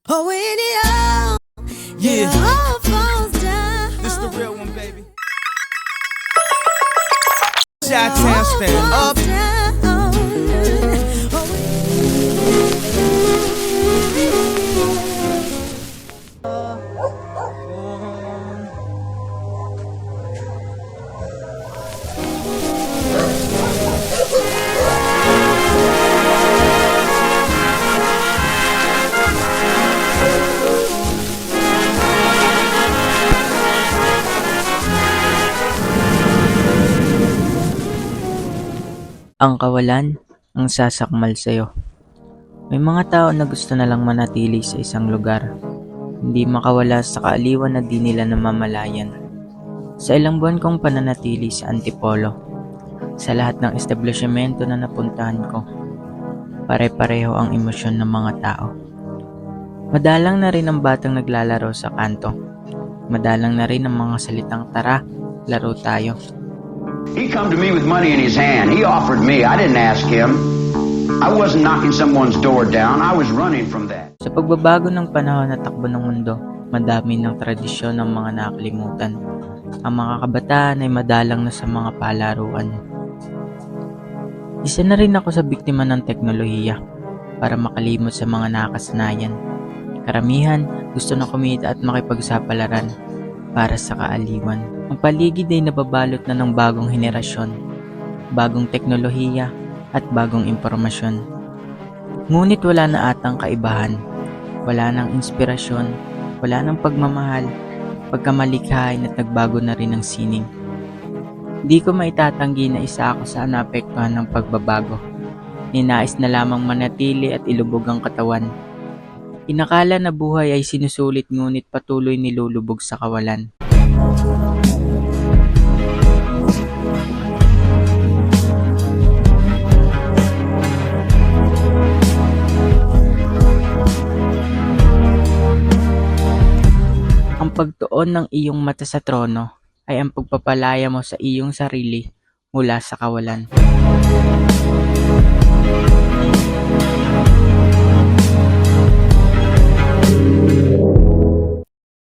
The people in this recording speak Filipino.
Oh, when it all, Yeah, it all falls down. this the real one, baby. Chi-Town, stand up. Ang kawalan, ang sasakmal sa'yo. May mga tao na gusto na lang manatili sa isang lugar, hindi makawala sa kaaliwan na di nila namamalayan. Sa ilang buwan kong pananatili sa Antipolo, sa lahat ng establishmento na napuntahan ko, pare-pareho ang emosyon ng mga tao. Madalang na rin ang batang naglalaro sa kanto. Madalang na rin ang mga salitang tara, laro tayo. He come to me with money in his hand. He offered me. I didn't ask him. I wasn't knocking someone's door down. I was running from that. Sa pagbabago ng panahon at takbo ng mundo, madami ng tradisyon ng mga nakalimutan. Ang mga kabataan ay madalang na sa mga palaruan. Isa na rin ako sa biktima ng teknolohiya para makalimot sa mga nakasanayan. Karamihan gusto na kumita at makipagsapalaran para sa kaaliwan. Ang paligid ay nababalot na ng bagong henerasyon, bagong teknolohiya at bagong impormasyon. Ngunit wala na atang kaibahan, wala nang inspirasyon, wala nang pagmamahal, pagkamalikhain at nagbago na rin ang sining. Di ko maitatanggi na isa ako sa naapektuhan ng pagbabago. Ninais na lamang manatili at ilubog ang katawan. Inakala na buhay ay sinusulit ngunit patuloy nilulubog sa kawalan. Ang pagtuon ng iyong mata sa trono ay ang pagpapalaya mo sa iyong sarili mula sa kawalan.